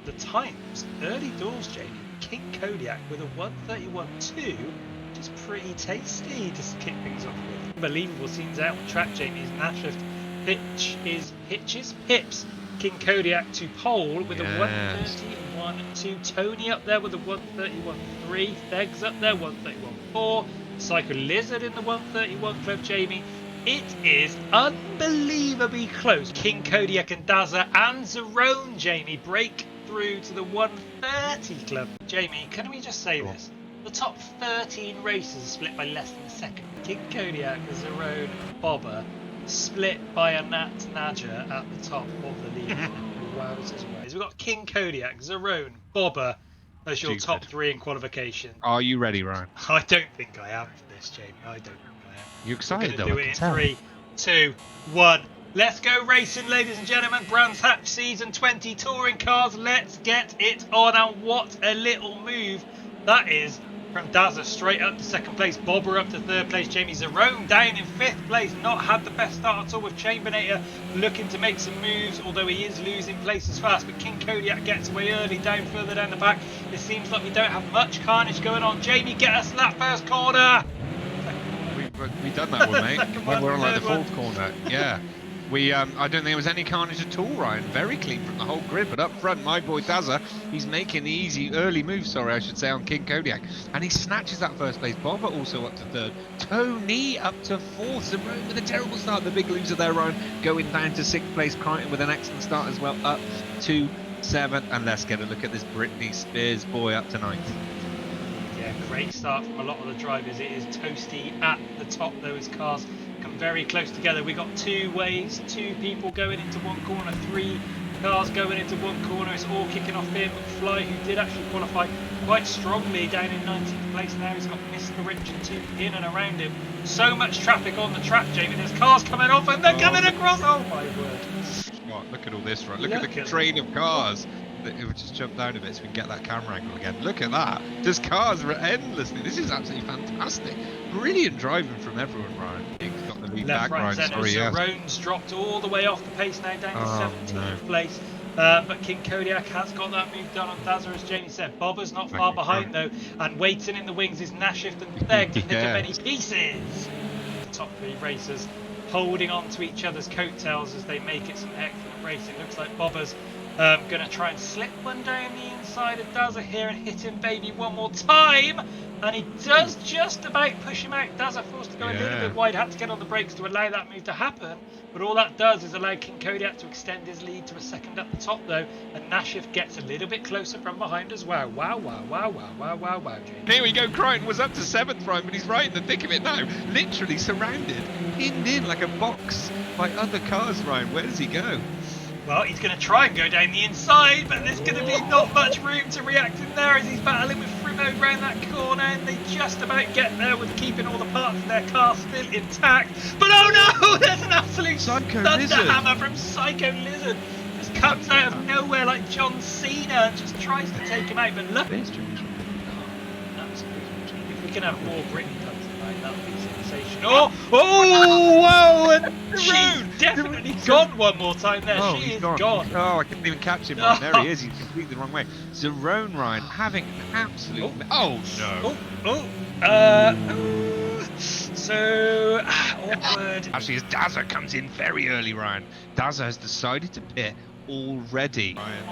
the times, early doors, Jamie, King Kodiak with a 1:31.2, which is pretty tasty to kick things off with. Unbelievable scenes out on track, Jamie, as Nashif pips King Kodiak to pole with a 1:31.2. Tony up there with a 1:31.3. Thegs up there, 1:31.4. Psycho Lizard in the 1:31 club, Jamie. It is unbelievably close. King Kodiak and Dazza and Zerone, Jamie, break through to the 1:30 club. Jamie, can we just say this? The top 13 races are split by less than a second. King Kodiak, Zerone, Bobber split by a Nat Nadja at the top of the league. Wowzers. We've got King Kodiak, Zerone, Bobber as your top 3 in qualification. Are you ready, Ryan? I don't think I am for this, Jamie. I don't think I am. You excited though? Do it in 3, 2, 1. Let's go racing, ladies and gentlemen. Brands Hatch Season 20 touring cars. Let's get it on. And what a little move that is from Dazza straight up to 2nd place. Bobber up to 3rd place. Jamie Zerone down in 5th place. Not had the best start at all with Chambernator looking to make some moves, although he is losing places fast. But King Kodiak gets away early, down further down the back. It seems like we don't have much carnage going on. Jamie, get us that first corner. We've done that one, mate. We're on like the 4th corner. Yeah. I don't think there was any carnage at all, Ryan. Very clean from the whole grid, but up front, my boy Dazza, he's making the easy early move, I should say, on King Kodiak. And he snatches that 1st place. Bobber also up to 3rd. Tony up to 4th. Zerone with a terrible start. The big loser there, Ryan, going down to 6th place. Crichton with an excellent start as well, up to 7th. And let's get a look at this Britney Spears boy up to 9th. Yeah, great start from a lot of the drivers. It is toasty at the top, though, as cars come very close together. We got 2 ways, 2 people going into one corner, 3 cars going into one corner. It's all kicking off here. McFly, who did actually qualify quite strongly down in 19th place now, he's got Mr. Richard 2 in and around him. So much traffic on the track, Jamie. There's cars coming off and they're coming across. Oh my word. Oh, look at all this, right? Look at the train of cars. It would just jump down a bit so we can get that camera angle again. Look at that. There's cars endlessly. This is absolutely fantastic. Brilliant driving from everyone, Ryan. He's got the lead back, Ryan. Sorry, yes. Zerone's dropped all the way off the pace now, down to 17th place. But King Kodiak has got that move done on Dazza, as Jamie said. Bobber's not far behind, though. And waiting in the wings is Nashif and Theg to pick up any pieces. The top 3 racers holding on to each other's coattails as they make it some excellent racing. Looks like Bobber's going to try and slip one down the inside of Dazza here and hit him, baby, one more time. And he does just about push him out. Dazza forced to go a little bit wide, had to get on the brakes to allow that move to happen. But all that does is allow King Kodiak to extend his lead to a 2nd at the top, though. And Nashif gets a little bit closer from behind as well. Wow, Jamie. Here we go. Crichton was up to 7th, Ryan, but he's right in the thick of it now. Literally surrounded, pinned in like a box by other cars, Ryan. Where does he go? Well, he's going to try and go down the inside, but there's going to be not much room to react in there as he's battling with Frimo round that corner, and they just about get there with keeping all the parts of their car still intact. But oh no, there's an absolute thunderhammer from Psycho Lizard. Just comes out of nowhere like John Cena and just tries to take him out. But look, if we can have more Britain cuts tonight, that would be sensational. Whoa! And she's definitely gone one more time there. She is gone. Oh, I couldn't even catch him. Right. There he is. He's completely the wrong way. Zerone, Ryan, having absolute. Oh no. So awkward. Actually, as Dazza comes in very early, Ryan. Dazza has decided to pit already. Ryan,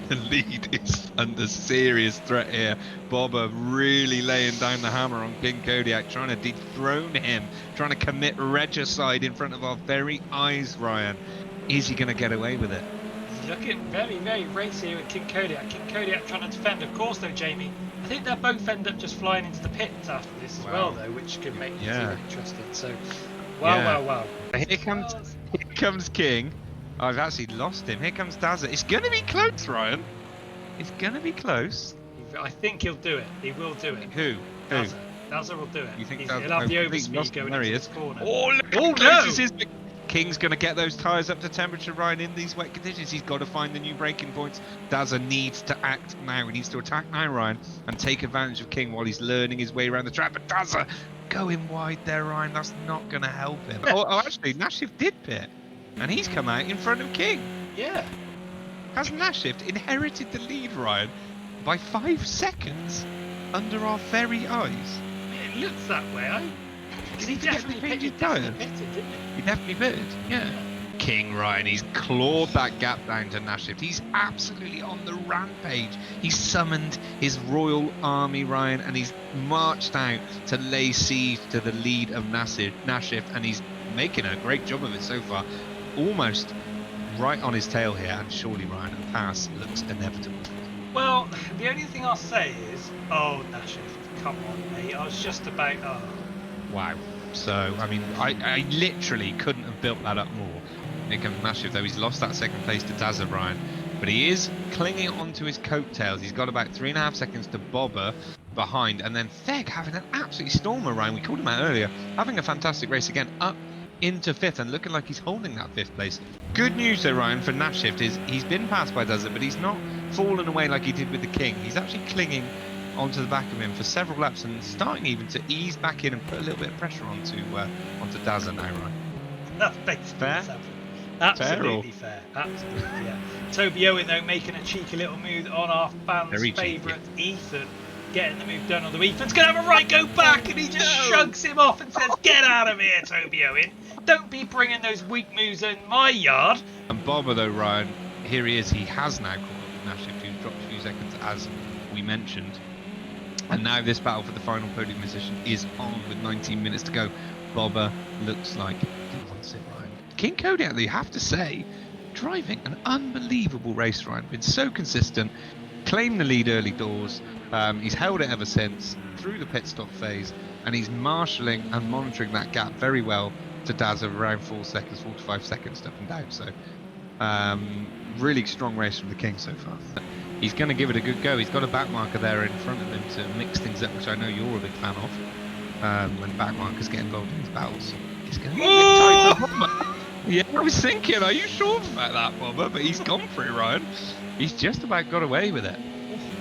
the lead is under serious threat here. Bobber really laying down the hammer on King Kodiak, trying to dethrone him, trying to commit regicide in front of our very eyes, Ryan. Is he going to get away with it? He's looking very, very racy with King Kodiak. King Kodiak trying to defend. Of course, though, Jamie, I think they'll both end up just flying into the pits after this as well, though, which could make it really interesting. So, wow. Here comes King. I've actually lost him. Here comes Dazza. It's going to be close, Ryan. It's going to be close. I think he'll do it. He will do it. Who? Dazza will do it. You think he'll have the overspeed going into this corner. Oh, look how close this is. King's going to get those tyres up to temperature, Ryan, in these wet conditions. He's got to find the new braking points. Dazza needs to act now. He needs to attack now, Ryan, and take advantage of King while he's learning his way around the track. But Dazza going wide there, Ryan. That's not going to help him. Actually, Nashif did pit. And he's come out in front of King. Yeah. Has Nashift inherited the lead, Ryan, by 5 seconds under our very eyes? It looks that way. He definitely pitted, didn't he? He definitely pitted, yeah. King, Ryan, he's clawed that gap down to Nashift. He's absolutely on the rampage. He's summoned his royal army, Ryan, and he's marched out to lay siege to the lead of Nashift, and he's making a great job of it so far. Almost right on his tail here, and surely, Ryan, a pass looks inevitable. Well, the only thing I'll say is, oh, Nashift, come on, mate. I was just about, Wow. So, I mean, I literally couldn't have built that up more. Here comes Nashift, though. He's lost that second place to Dazza, Ryan. But he is clinging onto his coattails. He's got about 3.5 seconds to Bobber behind. And then Theg having an absolute stormer, Ryan. We called him out earlier. Having a fantastic race again. Up into 5th and looking like he's holding that 5th place. Good news, though, Ryan, for Nashift is he's been passed by Dazza, but he's not fallen away like he did with the King. He's actually clinging onto the back of him for several laps and starting even to ease back in and put a little bit of pressure onto Dazza now, Ryan. That's basically fair. Absolutely fair. Absolutely, yeah. Toby Owen, though, making a cheeky little move on our fans' favourite, Ethan, getting the move done on the Ethan's going to have a right go back, and he just shrugs him off and says, "Get out of here, Toby Owen. Don't be bringing those weak moves in my yard." And Bobber, though, Ryan, here he is. He has now caught up with Nashift, who's dropped a few seconds, as we mentioned. And now this battle for the final podium position is on with 19 minutes to go. Bobber looks like he wants it, Ryan. King Kodiak, you have to say, driving an unbelievable race, Ryan. Been so consistent, claimed the lead early doors. He's held it ever since, through the pit stop phase, and he's marshalling and monitoring that gap very well to Daz of around 4 seconds, 4 to 5 seconds up and down. So, really strong race from the King so far. He's going to give it a good go. He's got a back marker there in front of him to mix things up, which I know you're a big fan of. When back markers get involved in these battles, it's going to be a bit tight for Bobber. Yeah, I was thinking, are you sure about that, Bobber? But he's gone for it, Ryan. He's just about got away with it.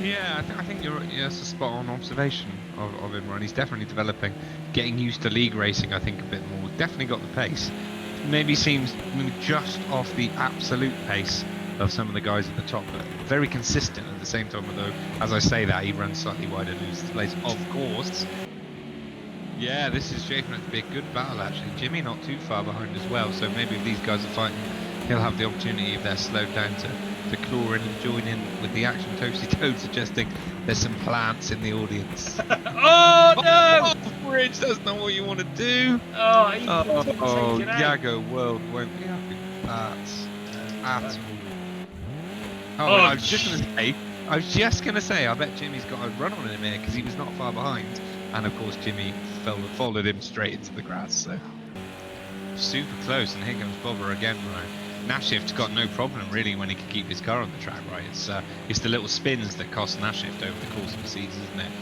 Yeah, I think that's a spot on observation of him, Ryan. He's definitely developing, getting used to league racing, I think, a bit more. Definitely got the pace. Maybe seems just off the absolute pace of some of the guys at the top, but very consistent at the same time, although, as I say that, he runs slightly wider, loses the place, of course. Yeah, this is shaping up to be a good battle, actually. Jimmy not too far behind as well, so maybe if these guys are fighting, he'll have the opportunity, if they're slowed down, to claw in and join in with the action. Toasty Toad suggesting there's some plants in the audience. Oh, no! Oh, Bridge, that's not what you want to do. Oh, Jago World won't be happy with that at all. Oh, I was just going to say, I bet Jimmy's got a run on him here because he was not far behind. And of course, Jimmy followed him straight into the grass. So super close. And here comes Bobber again, right? Nashift's got no problem really when he can keep his car on the track, right? It's the little spins that cost Nashift over the course of the season, isn't it?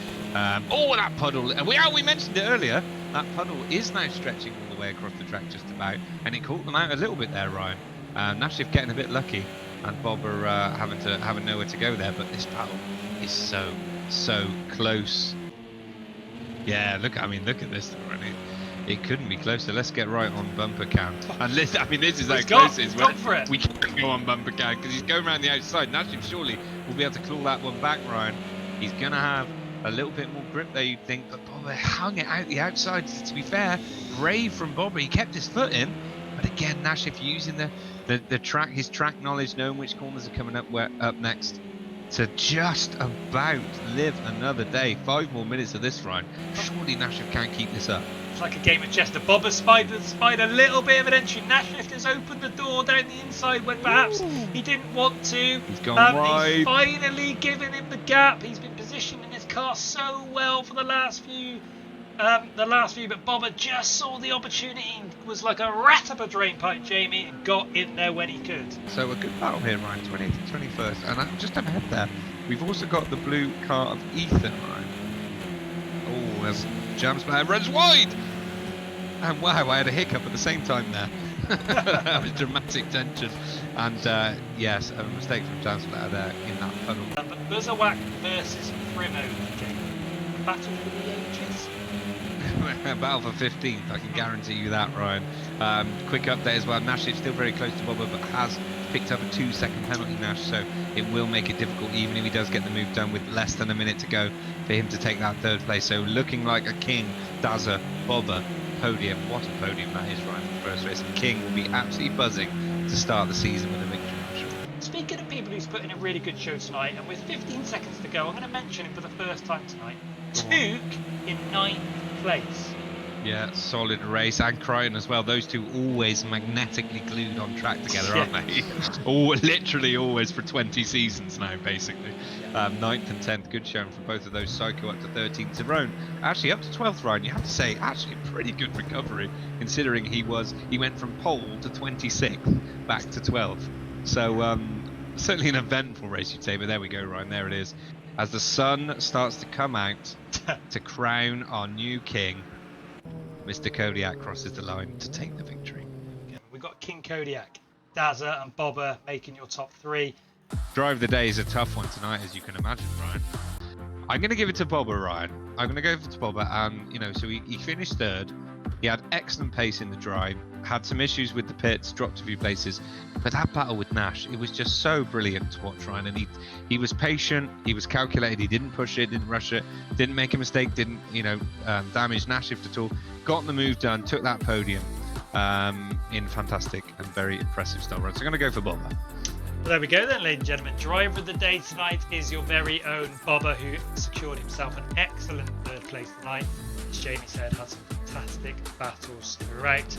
Oh, that puddle! We mentioned it earlier. That puddle is now stretching all the way across the track, just about, and it caught them out a little bit there, Ryan. Nashift getting a bit lucky, and Bobber having nowhere to go there. But this battle is so close. Yeah, look at this, Ryan. It couldn't be closer. Let's get right on bumper cam. And this is how close it is. We can't go on bumper cam because he's going around the outside. Nashift surely will be able to claw that one back, Ryan. He's going to have a little bit more grip there, you'd think, but Bobber hung it out the outside. To be fair, brave from Bobber. He kept his foot in, but again, Nashift using the track, his track knowledge, knowing which corners are coming up next, to just about live another day. 5 more minutes of this, Ryan. Surely Nashift can't keep this up. It's like a game of chess. Bobber spied a little bit of an entry. Nashift has opened the door down the inside when perhaps he didn't want to. He's gone wide. He's finally given him the gap. He's been positioning his car so well for the last few, but Bobber just saw the opportunity, was like a rat up a drain pipe, Jamie, and got in there when he could. So a good battle here, Ryan, 20th to 21st, and just ahead there, we've also got the blue car of Ethan, Ryan. Oh, there's jam splatter, runs wide! And wow, I had a hiccup at the same time there. That was dramatic tension. And yes, a mistake from jam splatter there in that puddle. But Buzzawhack versus Primo, Jamie. Battle for the ages. battle for 15th. I can guarantee you that, Ryan. Quick update as well. Nash is still very close to Bobber, but has picked up a 2-second penalty, Nash, so it will make it difficult, even if he does get the move done with less than a minute to go, for him to take that 3rd place. So looking like a King, Dazza, Bobber podium. What a podium that is, Ryan, for the first race. And King will be absolutely buzzing to start the season with a victory, I'm sure. Speaking of people who's put in a really good show tonight, and with 15 seconds to go, I'm going to mention him for the first time tonight. Took in 9th place. Yeah, solid race, and Crichton as well. Those two always magnetically glued on track together, aren't they? Literally always for 20 seasons now, basically. 9th and 10th, good showing from both of those. Psycho up to 13th. Tyrone actually up to 12th, Ryan. You have to say, actually a pretty good recovery, considering he went from pole to 26th back to 12th. So certainly an eventful race, you'd say. But there we go, Ryan. There it is. As the sun starts to come out to crown our new king, Mr. Kodiak crosses the line to take the victory. We've got King Kodiak, Dazza and Bobber making your top 3. Drive of the day is a tough one tonight, as you can imagine, Ryan. I'm going to give it to Bobber, Ryan. I'm going to go for Bobber, and so he finished 3rd. He had excellent pace in the drive, had some issues with the pits, dropped a few places, but that battle with Nash, it was just so brilliant to watch, Ryan. And he was patient, he was calculated, he didn't push it, didn't rush it, didn't make a mistake, didn't damage Nash shift at all. Got the move done, took that podium in fantastic and very impressive style. Right, so I'm going to go for Bobber. Well, there we go then, ladies and gentlemen. Driver of the day tonight is your very own Bobber, who secured himself an excellent 3rd place tonight. As Jamie said, had some fantastic battles throughout.